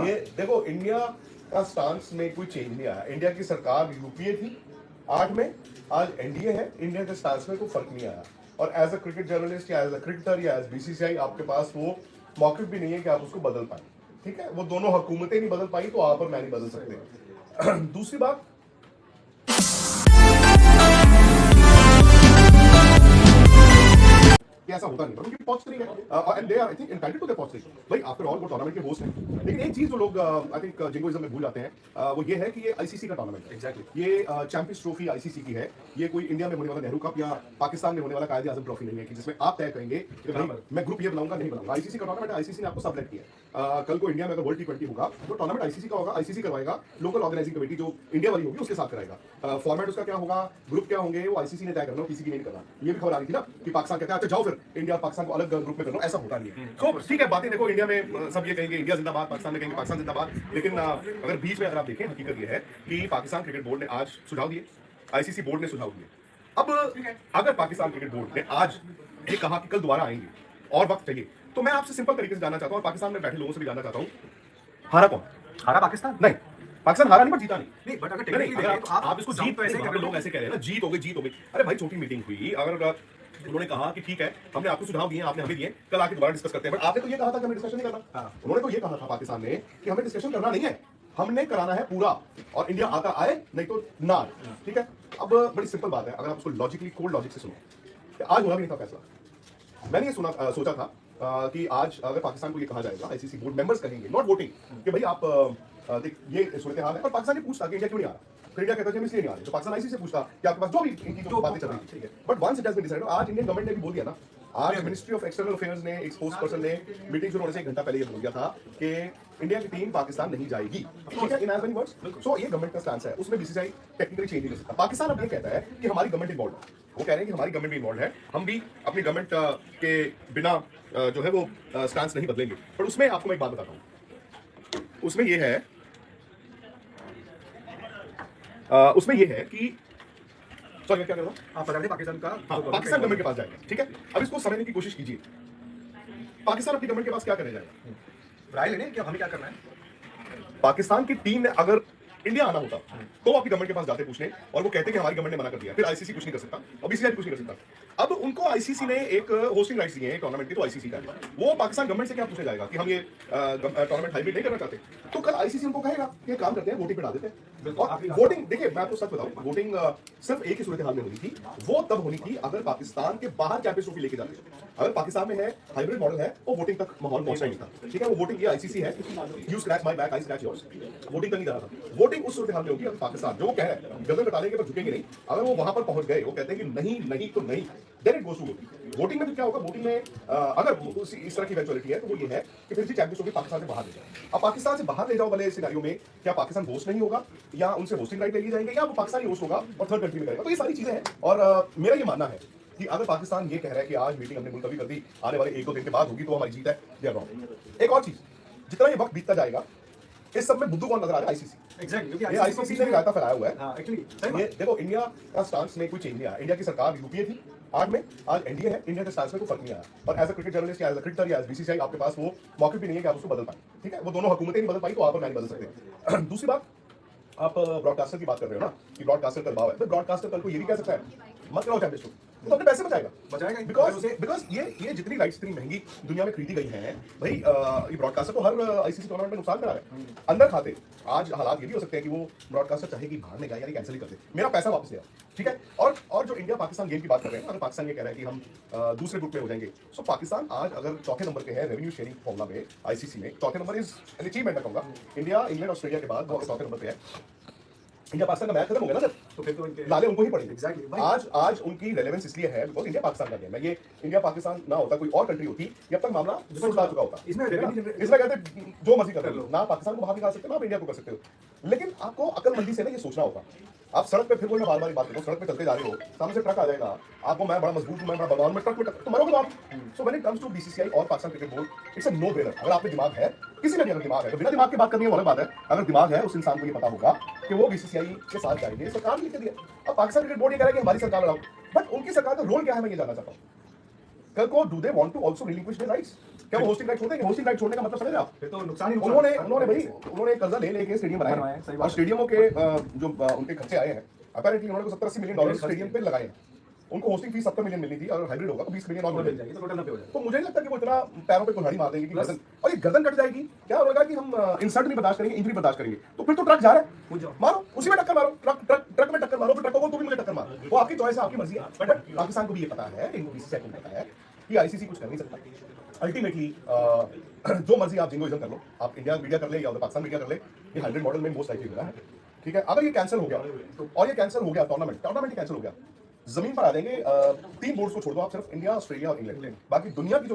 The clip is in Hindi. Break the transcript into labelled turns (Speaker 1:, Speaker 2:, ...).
Speaker 1: ये देखो, इंडिया का स्टांस में कोई चेंज नहीं आया। इंडिया की सरकार यूपीए थी 8 में, आज एनडीए है। इंडिया के स्टांस में कोई फर्क नहीं आया। और एज अ क्रिकेट जर्नलिस्ट या एज अ क्रिकेटर या एज बीसीसीआई आपके पास वो मौके भी नहीं है कि आप उसको बदल पाए। ठीक है, वो दोनों हुकूमतें नहीं बदल पाई तो आप और मैं नहीं बदल सकते। दूसरी बात, कि ऐसा होता नहीं, पर उनकी पहुंच नहीं है and they are I think entitled to their पहुंच। भाई आफ्टर ऑल वो टूर्नामेंट के होस्ट हैं। लेकिन एक चीज जो लोग आई थिंक जिंगोइज्म में भूल जाते हैं वो ये है कि ये आईसीसी का टूर्नामेंट है। एग्जैक्टली, ये चैंपियंस ट्रॉफी आईसीसी की है। ये कोई इंडिया में होने वाला नेहरू कप या पाकिस्तान में होने वाला कायदे आजम ट्रॉफी नहीं है कि जिसमें आप तय करेंगे कि भाई मैं ग्रुप ये बनाऊंगा नहीं बनाऊंगा। आईसीसी का टूर्नामेंट है, आईसीसी ने आपको सबलेट किया। कल को इंडिया में अगर वर्ल्ड T20 होगा तो टूर्नामेंट आईसीसी का होगा, आईसीसी करवाएगा। लोकल ऑर्गेनाइजिंग कमेटी जो इंडिया वाली होगी उसके साथ कराएगा। फॉर्मेट उसका क्या होगा, ग्रुप क्या होंगे, वो आईसीसी ने तय करना, किसी की नहीं करना। ये भी खबर आ रही थी ना कि पाकिस्तान कहता है अच्छा जाओ फिर इंडिया पाकिस्तान को अलग ग्रुप में कर लो, ऐसा होता नहीं है। तो ठीक है, बातें देखो, इंडिया में सब ये कहेंगे इंडिया जिंदाबाद, पाकिस्तान में कहेंगे पाकिस्तान जिंदाबाद। लेकिन अगर बीच में अगर आप देखें, हकीकत ये है कि पाकिस्तान क्रिकेट बोर्ड ने आज सुझाव दिए, आईसीसी बोर्ड ने सुझाव दिए। अब अगर पाकिस्तान क्रिकेट बोर्ड ने आज ये कहा कि कल दोबारा आएंगे और वक्त चाहिए, तो मैं आपसे सिंपल तरीके से जानना चाहता हूं और पाकिस्तान में बैठे लोगों से भी जानना चाहता हूं, हारा कौन?
Speaker 2: हारा पाकिस्तान
Speaker 1: नहीं, पाकिस्तान हारा नहीं, पर जीता नहीं।
Speaker 2: बट अगर
Speaker 1: नहीं,
Speaker 2: टेक्निकली
Speaker 1: अगर
Speaker 2: देखें तो
Speaker 1: आप इसको जीत, ऐसे कर लोग ऐसे कह रहे हैं ना, जीत हो गई, जीत हो गई। अरे भाई, छोटी मीटिंग हुई, अगर उन्होंने कहा कि ठीक है हमने आपको सुझाव दिए, आपने हमें दिए, कल आके दोबारा डिस्कस करते हैं। बट आपने तो ये कहा था कि हमें डिस्कशन नहीं करना। उन्होंने तो ये कहा था पाकिस्तान ने कि हमें डिस्कशन करना नहीं है, हमने कराना है पूरा, और इंडिया आता आए नहीं तो ना। ठीक है, अब बड़ी सिंपल बात है, अगर आप उसको लॉजिकली कोल्ड लॉजिक से सुनो, आज होना भी नहीं था फैसला। मैंने ये सोचा था कि आज अगर पाकिस्तान को ये कहा जाएगा, आईसीसी बोर्ड मेंबर्स कहेंगे, नॉट वोटिंग, कि भाई आप देख ये सूरत हाल है, और पाकिस्तान ने पूछता कि इंडिया क्यों नहीं आ रहा। फिर इंडिया कहता है इसलिए नहीं आ रहे, तो पाकिस्तान आईसीसी से पूछता कि आपके पास जो भी इनकी जो बातें चल रही थी। ठीक है, but once it has been decided, आज इंडियन गवर्नमेंट ने भी बोल दिया ना, आज मिनिस्ट्री ऑफ एक्सटर्नल अफेयर्स ने, एक स्पोक्स पर्सन ने मीटिंग शुरू होने से 1 घंटा पहले ये बोल दिया था कि इंडिया की टीम पाकिस्तान नहीं जाएगी। ठीक है, इन एज मेनी वर्ड्स। सो ये गवर्नमेंट का स्टैंड है, उसमें बीसीसीआई टेक्निकली चेंज नहीं कर सकता। पाकिस्तान अब ये कहता है कि हमारी गवर्नमेंट इन्वॉल्व है, वो कह रहे हैं कि हमारी गवर्नमेंट भी इन्वॉल्व है, हम भी अपनी गवर्नमेंट के बिना जो है वो स्टैंड नहीं बदलेंगे। पर उसमें आपको मैं एक बात बताता हूँ, उसमें ये है कि सॉरी क्या कर रहा हूँ,
Speaker 2: आप बता दें पाकिस्तान का
Speaker 1: पाकिस्तान गवर्नमेंट के पास जाएगा। ठीक है, अब इसको समझने की कोशिश कीजिए, पाकिस्तान अपनी गवर्नमेंट के पास क्या करने जाएगा?
Speaker 2: राय लेने कि हमें क्या करना है।
Speaker 1: पाकिस्तान की टीम ने अगर इंडिया आना होता तो वो अपनी गवर्नमेंट के पास जाते पूछने, और वो कहते कि हमारी गवर्नमेंट ने मना कर दिया, फिर आईसीसी कुछ नहीं कर सकता और बीसीसीआई कुछ नहीं कर सकता। अब उनको आईसीसी ने एक होस्टिंग राइट्स दिए हैं टूर्नामेंट की, तो आईसीसी का वो पाकिस्तान गवर्नमेंट से क्या पूछा जाएगा कि हम ये टूर्नामेंट हाइब्रिड नहीं करना चाहते, तो कल आईसीसी उनको कहेगा कि काम करते हैं, वोटिंग पे डाल देते हैं। और वोटिंग देखिए, मैं आपको सच बताऊं, वोटिंग सिर्फ एक ही सूरत हाल में होनी थी, वो तब होनी थी अगर पाकिस्तान के बाहर चैंपियंस ट्रॉफी लेके जाते। अगर पाकिस्तान में है, हाइब्रिड मॉडल है, वो वोटिंग तक माहौल पहुंचना नहीं था। ठीक है, वो वोटिंग ये आईसीसी है, you scratch my back I scratch yours, voting तक नहीं जा रहा था। वोटिंग उस सूरत हाल में होगी अगर पाकिस्तान, जो वो कह रहे हैं गर्दन कटा लेंगे पर झुकेंगे नहीं, अगर वो वहां पर पहुंच गए, वो कहते हैं कि नहीं नहीं तो नहीं, then it goes to voting. Voting में तो क्या होगा, वोटिंग में अगर इस तरह की इवेंचुअलिटी है तो वो ये है कि फिर चैंपियंस ट्रॉफी पाकिस्तान से बाहर ले जाओ। अब पाकिस्तान से बाहर ले जाओ वाले सिनेरियो में क्या पाकिस्तान होस्ट नहीं होगा, या उनसे होस्टिंग राइट ले लिए जाएंगे, या वो पाकिस्तान ही होस्ट होगा और थर्ड कंट्री में करेगा। तो ये सारी चीजें हैं, और मेरा ये मानना है कि अगर पाकिस्तान ये कह रहा है कि आज मीटिंग हमने मुलतवी कर दी, आने वाले 1-2 दिन के बाद होगी, तो हमारी जीत है, दे आर रॉन्ग। एक और चीज, जितना ये वक्त बीतता जाएगा, इस सब में बुद्धू कौन नजर आ रहा है? आईसीसी।
Speaker 2: एग्जैक्टली,
Speaker 1: ये आईसीसी ने रायता फैलाया हुआ है।
Speaker 2: हां एक्चुअली
Speaker 1: ये देखो, इंडिया का स्टांस में कोई चेंज नहीं आया। इंडिया की सरकार यूपीए थी 8 में, आज एनडीए है। इंडिया के स्टांस में कोई फर्क नहीं आया। और एज अ क्रिकेट जर्नलिस्ट या एज अ क्रिकेटर या एज बीसीसीआई आपके पास वो मौके भी नहीं है कि आप उसको बदल पाए। ठीक है, वो दोनों हुकूमतें नहीं बदल पाई तो आप और मैं नहीं बदल सकते। दूसरी बात, आप ब्रॉडकास्टर की बात कर रहे हो ना कि ब्रॉडकास्टर का दबाव है, तो ब्रॉडकास्टर कल को ये भी कह सकता है मत कराओ चैंपियंस ट्रॉफी, तो अपने पैसे बचाएगा
Speaker 2: ही।
Speaker 1: बिकॉज ये जितनी राइट्स इतनी महंगी दुनिया में खरीदी गई हैं भाई, ये ब्रॉडकास्टर तो हर आईसीसी टूर्नामेंट में नुकसान करा रहा है अंदर खाते। आज हालात ये भी हो सकते हैं कि वो ब्रॉडकास्टर चाहे कि बाहर निकाले यानी कैंसिल ही कर दे, मेरा पैसा वापस ले आओ। ठीक है, और जो इंडिया पाकिस्तान गेम की बात कर रहे हैं, अगर पाकिस्तान ये कह रहा है कि हम दूसरे ग्रुप में हो जाएंगे, सो पाकिस्तान आज अगर चौथे नंबर पे है रेवेन्यू शेयरिंग फॉर्मूला में आईसीसी में, चौथे नंबर इज एन अचीवमेंट मैं कहूंगा। इंडिया, इंग्लैंड, ऑस्ट्रेलिया के बाद वो चौथे नंबर पे है। इंडिया पाकिस्तान का मैच खत्म हो गया ना सर,
Speaker 2: तो फिर तो इनके
Speaker 1: लाले उनको ही पड़ेंगे।
Speaker 2: एग्जैक्टली
Speaker 1: आज उनकी रेलेवेंस इसलिए है बिकॉज इंडिया पाकिस्तान का गेम है। ये इंडिया पाकिस्तान ना होता, कोई और कंट्री होती, जब तक मामला सुलझा चुका होता।
Speaker 2: इसमें
Speaker 1: इसमें कहते जो मर्जी कर लो, ना पाकिस्तान को बाहर निकाल सकते, ना आप इंडिया को कर सकते हो। लेकिन आपको अकलमंदी से ना ये सोचना होगा। आप सड़क पे फिर वही बार बार बात करो, सड़क पे चलते जा रहे हो, सामने से ट्रक आ जाएगा, आपको मैं बड़ा मजबूत हूं, मैं बड़ा बलवान, मैं ट्रक में तो मरोगे आप। So when it comes to BCCI और Pakistan cricket board, it's a no brainer. अगर आप में दिमाग है, किसी में भी अगर दिमाग है, तो बिना दिमाग की बात करनी है वो अलग बात है। अगर दिमाग है, उस इंसान को ये पता होगा कि वो बीसीसीआई के साथ जाएंगे, सरकार ने लिख दिया। अब पाकिस्तान क्रिकेट बोर्ड ये कह रहा है कि हमारी सरकार लड़ाओ, बट उनकी सरकार का रोल क्या है मैं ये जानना चाहता हूँ। कल को do they want to also relinquish their rights? क्या वो होस्टिंग राइट छोड़ देंगे? होस्टिंग राइट छोड़ने का मतलब समझ रहे आप?
Speaker 2: फिर तो नुकसान ही नुकसान है।
Speaker 1: उन्होंने कर्जा ले लेके स्टेडियम
Speaker 2: बनवाए
Speaker 1: बनाए
Speaker 2: हैं, सही
Speaker 1: और
Speaker 2: बात है।
Speaker 1: स्टेडियमों के जो उनके खर्चे आए हैं, अपेरेंटली उन्होंने को 70-80 मिलियन डॉलर स्टेडियम पे लगाए हैं। उनको होस्टिंग फीस 70 मिलियन मिलनी थी, और हाइब्रिड होगा तो 20 मिलियन और
Speaker 2: मिल
Speaker 1: मिल
Speaker 2: जाएगी तो टोटल 90 हो जाएगा।
Speaker 1: तो मुझे नहीं लगता कि वो इतना पैरों पे कुल्हाड़ी मार देंगे कि
Speaker 2: Plus-
Speaker 1: गर्दन, और ये गर्दन कट जाएगी क्या होगा कि हम इंसल्ट नहीं बर्दाश्त करेंगे, इंजरी बर्दाश्त करेंगे। तो फिर तो ट्रक जा रहा है,
Speaker 2: कूद जाओ।
Speaker 1: मारो उसी में टक्कर मारो, ट्रक में टक्कर मारो, फिर ट्रक को तो भी मुझे टक्कर मारो, वो आपकी चॉइस है, आपकी मर्जी है। बट पाकिस्तान को भी ये पता है, इनको बीसीसीआई को भी पता है कि आईसीसी कुछ कर नहीं सकता। अल्टीमेटली जो मर्जी आप जिंगोइज्म कर लो, आप इंडिया मीडिया कर ले या पाकिस्तान मीडिया कर ले, ये हाइब्रिड मॉडल में मोस्ट लाइकली हो रहा है। ठीक है, अगर ये कैंसिल हो गया और ये कैंसिल हो गया, टूर्नामेंट ही कैंसिल हो गया, जमीन पर आ जाएंगे 3 बोर्ड्स को छोड़ दो आप, सिर्फ इंडिया, ऑस्ट्रेलिया और इंग्लैंड, बाकी दुनिया की जो